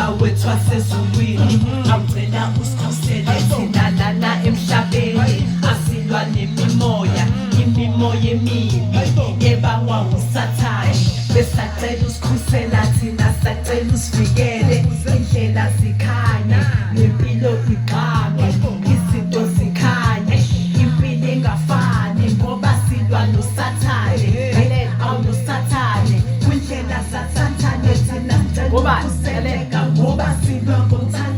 Baba wethu wasezulwini awucela usikhusele thina lana emhlabeni asilwa nemimoya imimoya emibi ebangwa usathane besacela usikhusela thina sacela usivikele indlela zikhanye nempilo igqame izinto zikhanye impilo ingafani ngoba silwa nosathane awunosathane kwindlela zasathane thina ngoba silwa ngomthando